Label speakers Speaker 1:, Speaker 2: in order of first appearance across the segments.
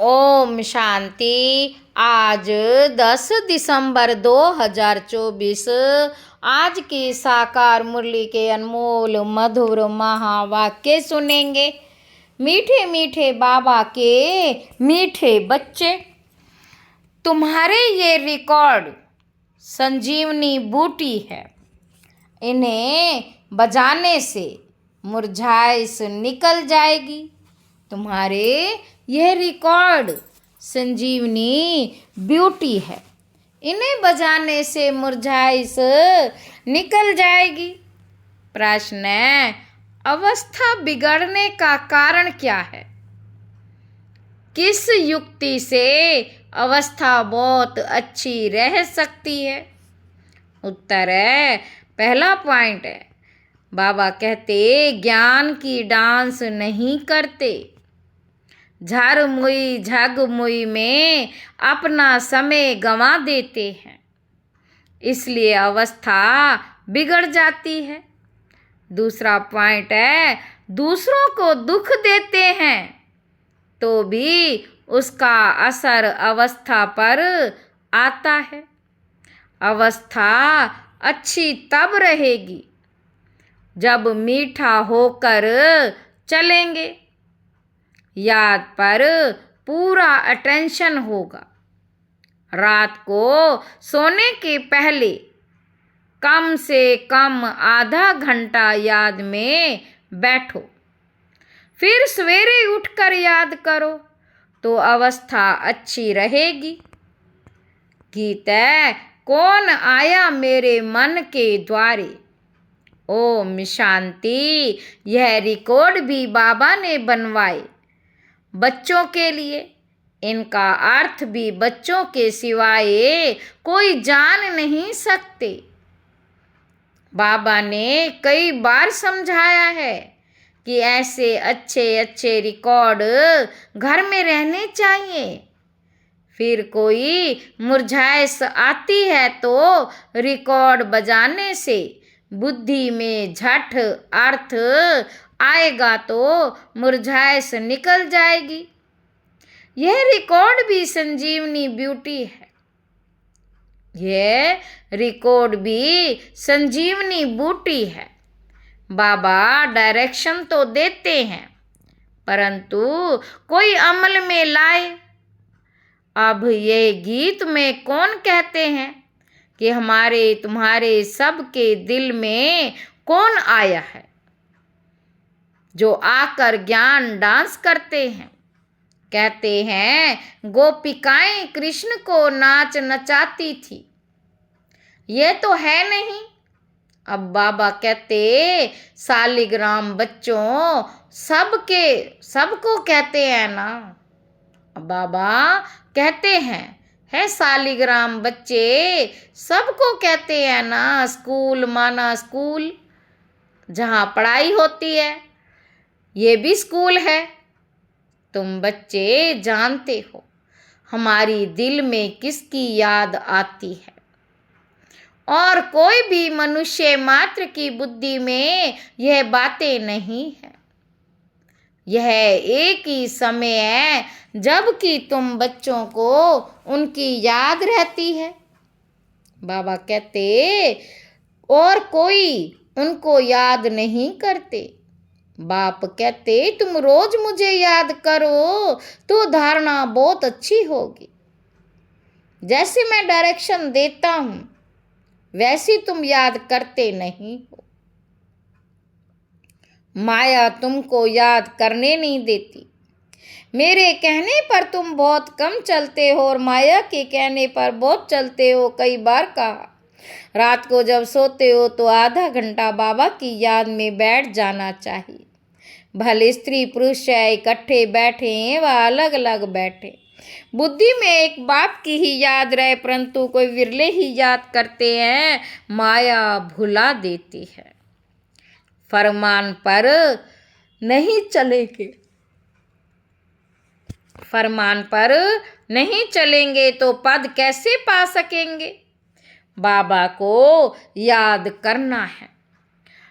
Speaker 1: ओम शांति। आज 10 दिसंबर 2024 आज की साकार मुरली के अनमोल मधुर महावाक्य सुनेंगे। मीठे मीठे बाबा के मीठे बच्चे, तुम्हारे ये रिकॉर्ड संजीवनी बूटी है। इन्हें बजाने से मुरझाइश निकल जाएगी। तुम्हारे यह रिकॉर्ड संजीवनी ब्यूटी है। इन्हें बजाने से मुरझाइश निकल जाएगी। प्रश्न है, अवस्था बिगड़ने का कारण क्या है? किस युक्ति से अवस्था बहुत अच्छी रह सकती है? उत्तर है, पहला पॉइंट है, बाबा कहते ज्ञान की डांस नहीं करते, झारमुई झगमुई में अपना समय गंवा देते हैं, इसलिए अवस्था बिगड़ जाती है। दूसरा पॉइंट है, दूसरों को दुख देते हैं तो भी उसका असर अवस्था पर आता है। अवस्था अच्छी तब रहेगी जब मीठा होकर चलेंगे, याद पर पूरा अटेंशन होगा। रात को सोने के पहले कम से कम आधा घंटा याद में बैठो, फिर सवेरे उठकर याद करो तो अवस्था अच्छी रहेगी। गीत है, कौन आया मेरे मन के द्वारे। ओम शांति। यह रिकॉर्ड भी बाबा ने बनवाए बच्चों के लिए। इनका अर्थ भी बच्चों के सिवाय कोई जान नहीं सकते। बाबा ने कई बार समझाया है कि ऐसे अच्छे अच्छे रिकॉर्ड घर में रहने चाहिए। फिर कोई मुरझाइश आती है तो रिकॉर्ड बजाने से बुद्धि में झट अर्थ आएगा तो मुरझाइश निकल जाएगी। यह रिकॉर्ड भी संजीवनी ब्यूटी है। यह रिकॉर्ड भी संजीवनी बूटी है। बाबा डायरेक्शन तो देते हैं परंतु कोई अमल में लाए। अब ये गीत में कौन कहते हैं कि हमारे तुम्हारे सबके दिल में कौन आया है, जो आकर ज्ञान डांस करते हैं। कहते हैं गोपिकाएं कृष्ण को नाच नचाती थी, ये तो है नहीं। अब बाबा कहते सालिग्राम बच्चों सबको कहते हैं ना। बाबा कहते हैं है सालिग्राम बच्चे सबको कहते हैं ना। स्कूल माना स्कूल जहाँ पढ़ाई होती है, ये भी स्कूल है। तुम बच्चे जानते हो हमारी दिल में किसकी याद आती है, और कोई भी मनुष्य मात्र की बुद्धि में यह बातें नहीं है। यह एक ही समय है जबकि तुम बच्चों को उनकी याद रहती है। बाबा कहते और कोई उनको याद नहीं करते। बाप कहते तुम रोज मुझे याद करो तो धारणा बहुत अच्छी होगी। जैसे मैं डायरेक्शन देता हूं वैसी तुम याद करते नहीं हो। माया तुमको याद करने नहीं देती। मेरे कहने पर तुम बहुत कम चलते हो और माया के कहने पर बहुत चलते हो। कई बार कहा, रात को जब सोते हो तो आधा घंटा बाबा की याद में बैठ जाना चाहिए। भले स्त्री पुरुष इकट्ठे बैठे हैं व अलग अलग बैठे, बुद्धि में एक बाप की ही याद रहे, परंतु कोई विरले ही याद करते हैं। माया भुला देती है। फरमान पर नहीं चलेंगे, फरमान पर नहीं चलेंगे तो पद कैसे पा सकेंगे। बाबा को याद करना है।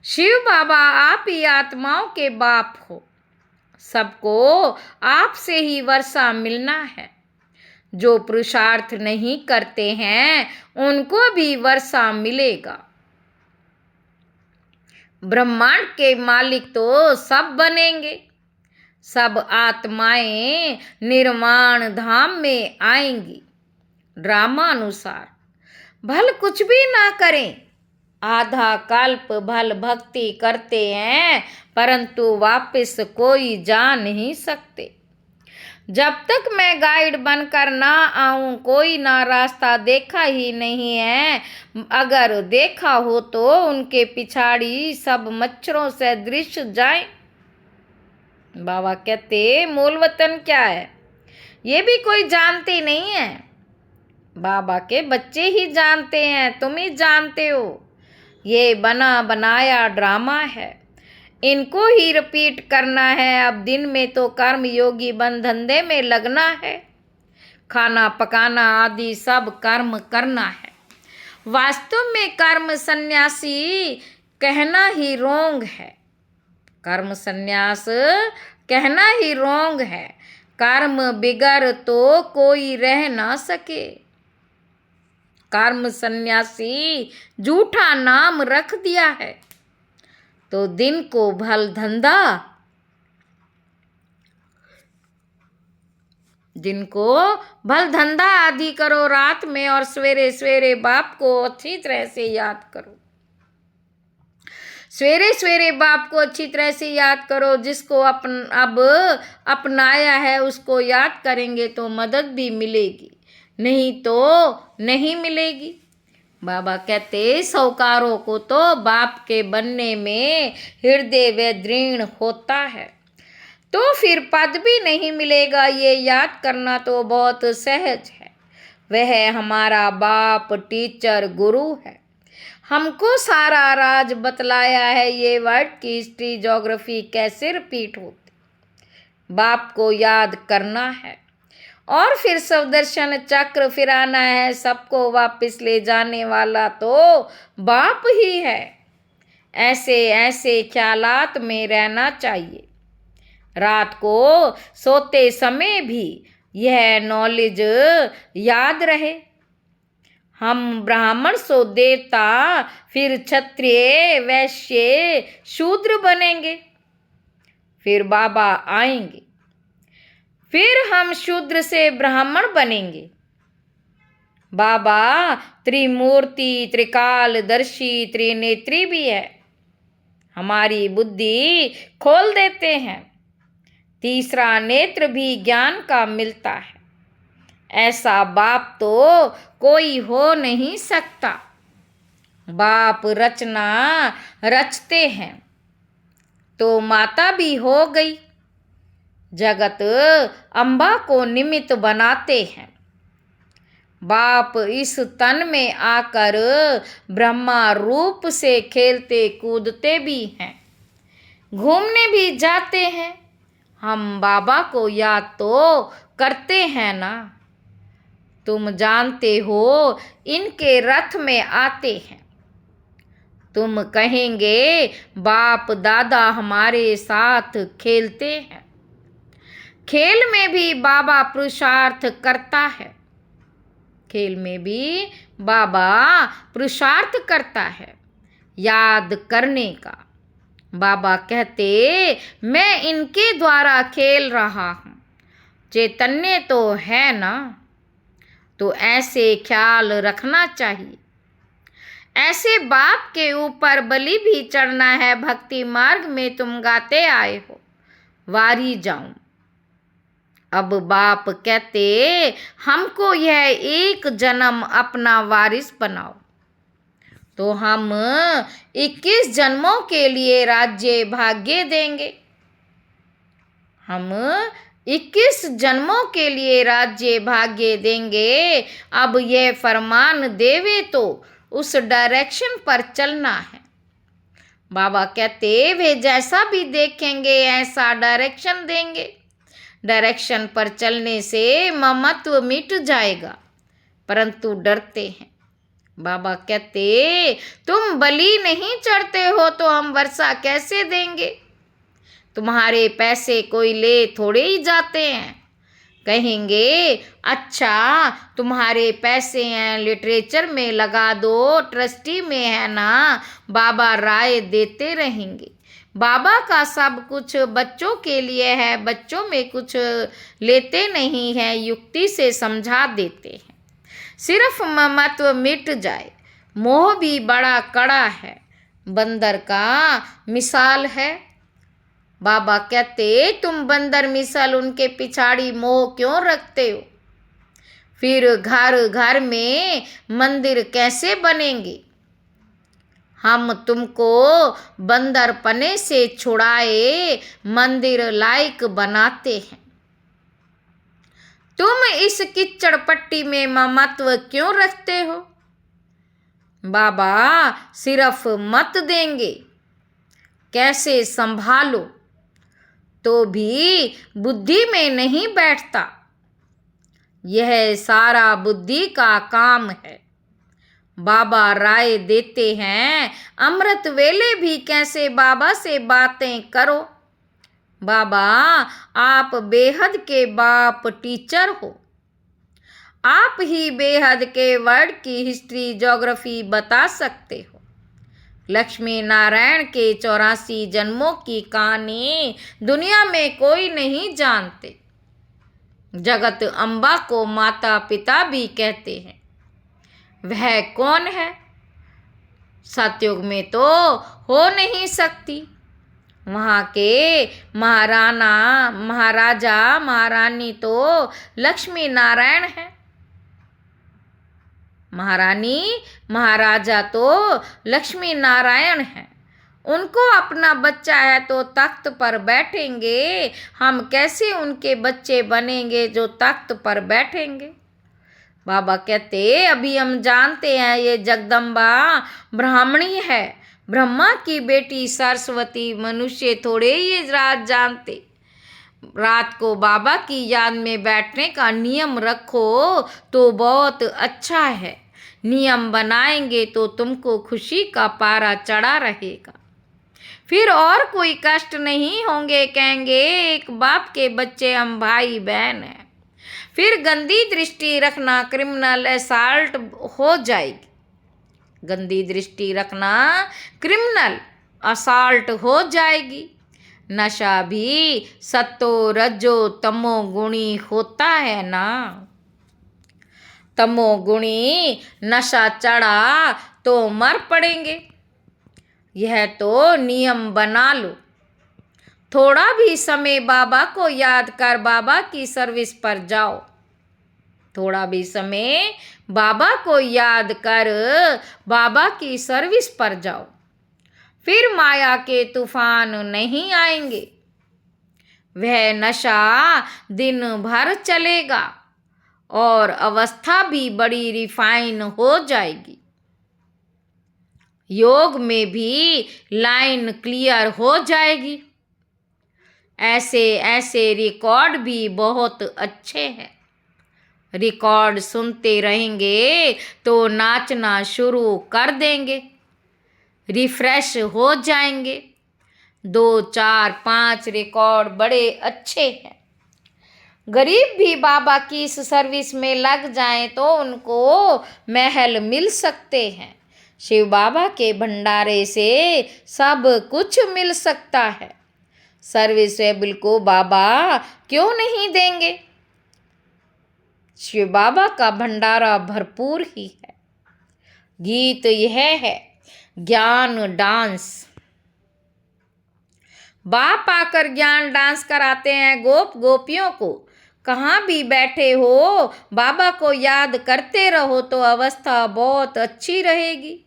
Speaker 1: शिव बाबा आप ही आत्माओं के बाप हो। सबको आपसे ही वर्षा मिलना है। जो पुरुषार्थ नहीं करते हैं उनको भी वर्षा मिलेगा। ब्रह्मांड के मालिक तो सब बनेंगे। सब आत्माएं निर्वाण धाम में आएंगी। ड्रामानुसार भल कुछ भी ना करें, आधा कल्प भल भक्ति करते हैं, परंतु वापस कोई जा नहीं सकते। जब तक मैं गाइड बनकर ना आऊं कोई ना रास्ता देखा ही नहीं है। अगर देखा हो तो उनके पिछाड़ी सब मच्छरों से दृश्य जाए। बाबा कहते मूल वतन क्या है ये भी कोई जानते नहीं है। बाबा के बच्चे ही जानते हैं, तुम ही जानते हो। ये बना बनाया ड्रामा है, इनको ही रिपीट करना है। अब दिन में तो कर्म योगी बन धंधे में लगना है, खाना पकाना आदि सब कर्म करना है। वास्तव में कर्म सन्यासी कहना ही रोंग है। कर्म सन्यास कहना ही रोंग है। कर्म बिगर तो कोई रह ना सके। कर्म सन्यासी झूठा नाम रख दिया है। तो दिन को भल धंधा, दिन को भल धंधा आदि करो रात में, और सवेरे सवेरे बाप को अच्छी तरह से याद करो। सवेरे सवेरे बाप को अच्छी तरह से याद करो। जिसको अब अपनाया है उसको याद करेंगे तो मदद भी मिलेगी, नहीं तो नहीं मिलेगी। बाबा कहते साहूकारों को तो बाप के बनने में हृदय व दृढ़ होता है, तो फिर पद भी नहीं मिलेगा। ये याद करना तो बहुत सहज है। वह हमारा बाप टीचर गुरु है, हमको सारा राज बतलाया है। ये वर्ड की हिस्ट्री ज्योग्राफी कैसे रिपीट होती। बाप को याद करना है और फिर सुदर्शन चक्र फिराना है। सबको वापस ले जाने वाला तो बाप ही है। ऐसे ऐसे ख्यालात में रहना चाहिए। रात को सोते समय भी यह नॉलेज याद रहे। हम ब्राह्मण सो देवता, फिर क्षत्रिय वैश्य शूद्र बनेंगे, फिर बाबा आएंगे, फिर हम शूद्र से ब्राह्मण बनेंगे। बाबा त्रिमूर्ति त्रिकालदर्शी त्रिनेत्री भी है, हमारी बुद्धि खोल देते हैं। तीसरा नेत्र भी ज्ञान का मिलता है। ऐसा बाप तो कोई हो नहीं सकता। बाप रचना रचते हैं तो माता भी हो गई। जगत अम्बा को निमित्त बनाते हैं। बाप इस तन में आकर ब्रह्मा रूप से खेलते कूदते भी हैं, घूमने भी जाते हैं। हम बाबा को याद तो करते हैं ना। तुम जानते हो इनके रथ में आते हैं। तुम कहेंगे बाप दादा हमारे साथ खेलते हैं। खेल में भी बाबा पुरुषार्थ करता है। खेल में भी बाबा पुरुषार्थ करता है याद करने का। बाबा कहते मैं इनके द्वारा खेल रहा हूँ। चैतन्य तो है ना, तो ऐसे ख्याल रखना चाहिए। ऐसे बाप के ऊपर बलि भी चढ़ना है। भक्ति मार्ग में तुम गाते आए हो वारी जाऊं। अब बाप कहते हमको यह एक जन्म अपना वारिस बनाओ, तो हम 21 जन्मों के लिए राज्य भाग्य देंगे। हम 21 जन्मों के लिए राज्य भाग्य देंगे। अब यह फरमान देवे तो उस डायरेक्शन पर चलना है। बाबा कहते वे जैसा भी देखेंगे ऐसा डायरेक्शन देंगे। डायरेक्शन पर चलने से ममत्व मिट जाएगा, परंतु डरते हैं। बाबा कहते तुम बलि नहीं चढ़ते हो तो हम वर्षा कैसे देंगे। तुम्हारे पैसे कोई ले थोड़े ही जाते हैं। कहेंगे अच्छा तुम्हारे पैसे हैं, लिटरेचर में लगा दो, ट्रस्टी में है ना, बाबा राय देते रहेंगे। बाबा का सब कुछ बच्चों के लिए है, बच्चों में कुछ लेते नहीं हैं, युक्ति से समझा देते हैं। सिर्फ ममत्व मिट जाए। मोह भी बड़ा कड़ा है, बंदर का मिसाल है। बाबा कहते तुम बंदर मिसाल उनके पिछाड़ी मोह क्यों रखते हो? फिर घर घर में मंदिर कैसे बनेंगे? हम तुमको बंदर पने से छुड़ाए मंदिर लायक बनाते हैं। तुम इस किच्चड़ पट्टी में ममत्व क्यों रखते हो? बाबा सिर्फ मत देंगे, कैसे संभालो, तो भी बुद्धि में नहीं बैठता। यह सारा बुद्धि का काम है। बाबा राय देते हैं अमृत वेले भी कैसे बाबा से बातें करो। बाबा आप बेहद के बाप टीचर हो, आप ही बेहद के वर्ड की हिस्ट्री ज्योग्राफी बता सकते हो। लक्ष्मी नारायण के 84 जन्मों की कहानी दुनिया में कोई नहीं जानते। जगत अम्बा को माता पिता भी कहते हैं। वह कौन है? सतयुग में तो हो नहीं सकती। वहाँ के महाराणा महाराजा महारानी तो लक्ष्मी नारायण है। महारानी महाराजा तो लक्ष्मी नारायण है। उनको अपना बच्चा है तो तख्त पर बैठेंगे। हम कैसे उनके बच्चे बनेंगे जो तख्त पर बैठेंगे? बाबा कहते अभी हम जानते हैं ये जगदम्बा ब्राह्मणी है, ब्रह्मा की बेटी सरस्वती। मनुष्य थोड़े ये राज जानते। रात को बाबा की याद में बैठने का नियम रखो तो बहुत अच्छा है। नियम बनाएंगे तो तुमको खुशी का पारा चढ़ा रहेगा। फिर और कोई कष्ट नहीं होंगे। कहेंगे एक बाप के बच्चे हम भाई बहन हैं। फिर गंदी दृष्टि रखना क्रिमिनल असॉल्ट हो जाएगी। गंदी दृष्टि रखना क्रिमिनल असॉल्ट हो जाएगी। नशा भी सत्तो रजो तमो गुणी होता है ना। तमो गुणी नशा चढ़ा तो मर पड़ेंगे। यह तो नियम बना लो। थोड़ा भी समय बाबा को याद कर बाबा की सर्विस पर जाओ। थोड़ा भी समय बाबा को याद कर बाबा की सर्विस पर जाओ। फिर माया के तूफान नहीं आएंगे। वह नशा दिन भर चलेगा और अवस्था भी बड़ी रिफाइन हो जाएगी। योग में भी लाइन क्लियर हो जाएगी। ऐसे ऐसे रिकॉर्ड भी बहुत अच्छे हैं। रिकॉर्ड सुनते रहेंगे तो नाचना शुरू कर देंगे। रिफ्रेश हो जाएंगे। 2 4 5 रिकॉर्ड बड़े अच्छे हैं। गरीब भी बाबा की इस सर्विस में लग जाएं तो उनको महल मिल सकते हैं। शिव बाबा के भंडारे से सब कुछ मिल सकता है। सर्विसेबल को बाबा क्यों नहीं देंगे? शिव बाबा का भंडारा भरपूर ही है। गीत यह है ज्ञान डांस। बाप आकर ज्ञान डांस कराते हैं गोप गोपियों को। कहाँ भी बैठे हो बाबा को याद करते रहो तो अवस्था बहुत अच्छी रहेगी।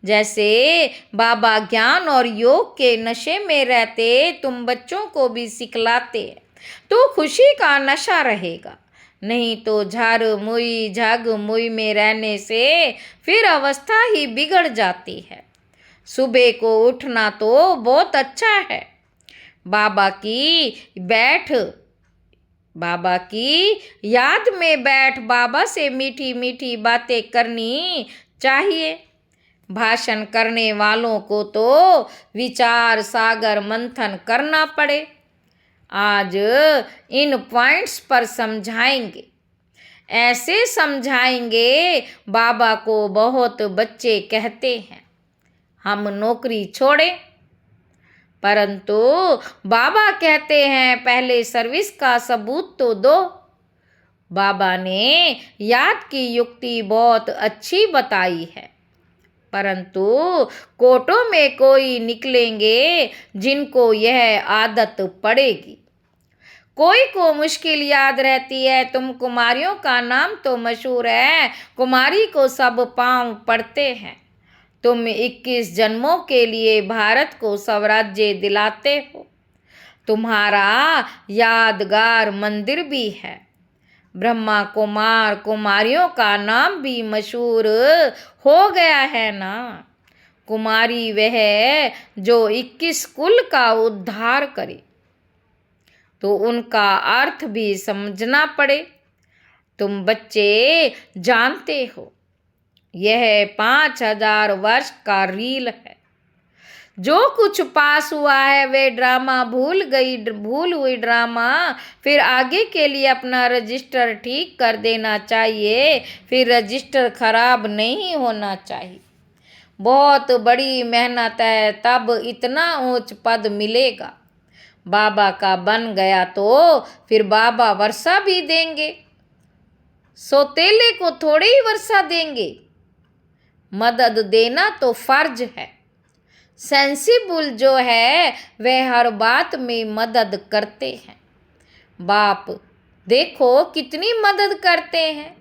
Speaker 1: जैसे बाबा ज्ञान और योग के नशे में रहते तुम बच्चों को भी सिखलाते तो खुशी का नशा रहेगा। नहीं तो झार मुई झाग मुई में रहने से फिर अवस्था ही बिगड़ जाती है। सुबह को उठना तो बहुत अच्छा है। बाबा की याद में बैठ बाबा से मीठी मीठी बातें करनी चाहिए। भाषण करने वालों को तो विचार सागर मंथन करना पड़े। आज इन पॉइंट्स पर समझाएंगे। ऐसे समझाएंगे, बाबा को बहुत बच्चे कहते हैं हम नौकरी छोड़ें, परंतु बाबा कहते हैं पहले सर्विस का सबूत तो दो। बाबा ने याद की युक्ति बहुत अच्छी बताई है, परंतु कोटों में कोई निकलेंगे जिनको यह आदत पड़ेगी। कोई को मुश्किल याद रहती है। तुम कुमारियों का नाम तो मशहूर है, कुमारी को सब पांव पड़ते हैं। तुम 21 जन्मों के लिए भारत को स्वराज्य दिलाते हो। तुम्हारा यादगार मंदिर भी है। ब्रह्मा कुमार कुमारियों का नाम भी मशहूर हो गया है ना। कुमारी वह जो 21 कुल का उद्धार करे, तो उनका अर्थ भी समझना पड़े। तुम बच्चे जानते हो यह 5000 वर्ष का रील है। जो कुछ पास हुआ है वे ड्रामा भूल हुई ड्रामा। फिर आगे के लिए अपना रजिस्टर ठीक कर देना चाहिए। फिर रजिस्टर खराब नहीं होना चाहिए। बहुत बड़ी मेहनत है, तब इतना ऊंच पद मिलेगा। बाबा का बन गया तो फिर बाबा वर्षा भी देंगे। सोतेले को थोड़ी ही वर्षा देंगे। मदद देना तो फर्ज है। सेंसिबल जो है वह हर बात में मदद करते हैं। बाप देखो कितनी मदद करते हैं।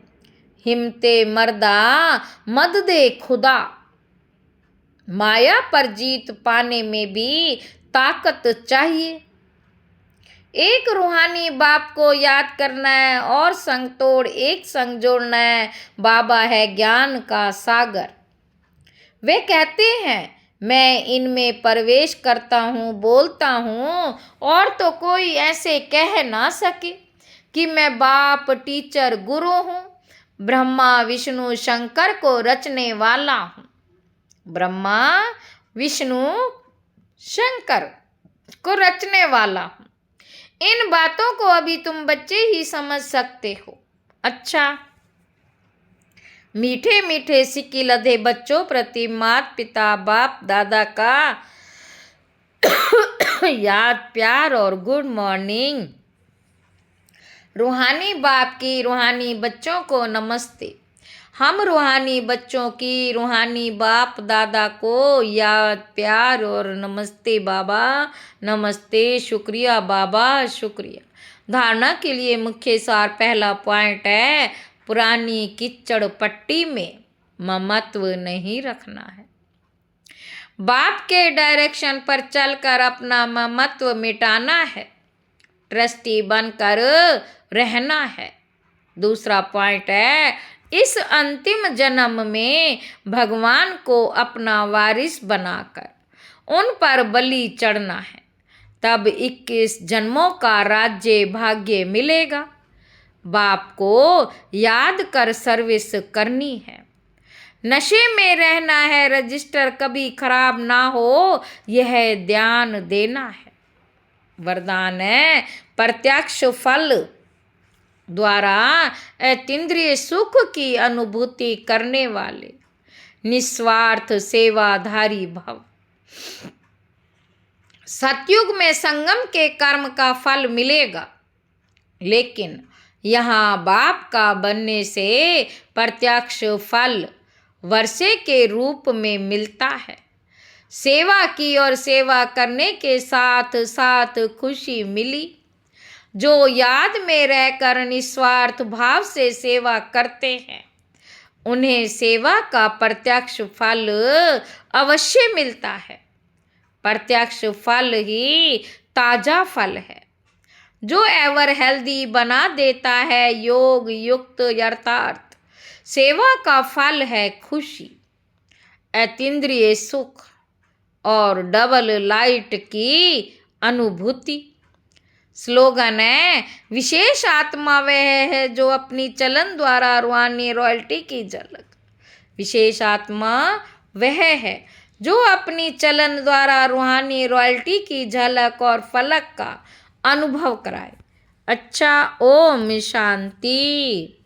Speaker 1: हिम्मते मर्दा मद दे खुदा। माया पर जीत पाने में भी ताकत चाहिए। एक रूहानी बाप को याद करना है और संग तोड़ एक संग जोड़ना है। बाबा है ज्ञान का सागर। वे कहते हैं मैं इनमें प्रवेश करता हूँ, बोलता हूँ, और तो कोई ऐसे कह ना सके कि मैं बाप, टीचर, गुरु हूँ। ब्रह्मा विष्णु शंकर को रचने वाला हूँ। ब्रह्मा विष्णु शंकर को रचने वाला हूँ। इन बातों को अभी तुम बच्चे ही समझ सकते हो। अच्छा, मीठे मीठे सिक्के लदे बच्चों प्रति माता पिता बाप दादा का याद प्यार और गुड मॉर्निंग। रूहानी बाप की रूहानी बच्चों को नमस्ते। हम रूहानी बच्चों की रूहानी बाप दादा को याद प्यार और नमस्ते बाबा, नमस्ते, शुक्रिया बाबा, शुक्रिया। धारणा के लिए मुख्य सार पहला पॉइंट है पुरानी कीचड़ पट्टी में ममत्व नहीं रखना है। बाप के डायरेक्शन पर चलकर अपना ममत्व मिटाना है। ट्रस्टी बनकर रहना है। दूसरा पॉइंट है इस अंतिम जन्म में भगवान को अपना वारिस बनाकर उन पर बलि चढ़ना है। तब 21 जन्मों का राज्य भाग्य मिलेगा। बाप को याद कर सर्विस करनी है। नशे में रहना है, रजिस्टर कभी खराब ना हो यह ध्यान देना है। वरदान है प्रत्यक्ष फल द्वारा अतीन्द्रिय सुख की अनुभूति करने वाले निस्वार्थ सेवाधारी भव। सतयुग में संगम के कर्म का फल मिलेगा, लेकिन यहाँ बाप का बनने से प्रत्यक्ष फल वर्षे के रूप में मिलता है। सेवा की और सेवा करने के साथ साथ खुशी मिली। जो याद में रहकर निस्वार्थ भाव से सेवा करते हैं उन्हें सेवा का प्रत्यक्ष फल अवश्य मिलता है। प्रत्यक्ष फल ही ताजा फल है जो एवर हेल्दी बना देता है। योग युक्त यथार्थ सेवा का फल है खुशी, अतीन्द्रिय सुख और डबल लाइट की अनुभूति। स्लोगन है विशेष आत्मा वह है जो अपनी चलन द्वारा रूहानी रॉयल्टी की झलक। विशेष आत्मा वह है जो अपनी चलन द्वारा रूहानी रॉयल्टी की झलक और फलक का अनुभव कराए। अच्छा, ओम शांति।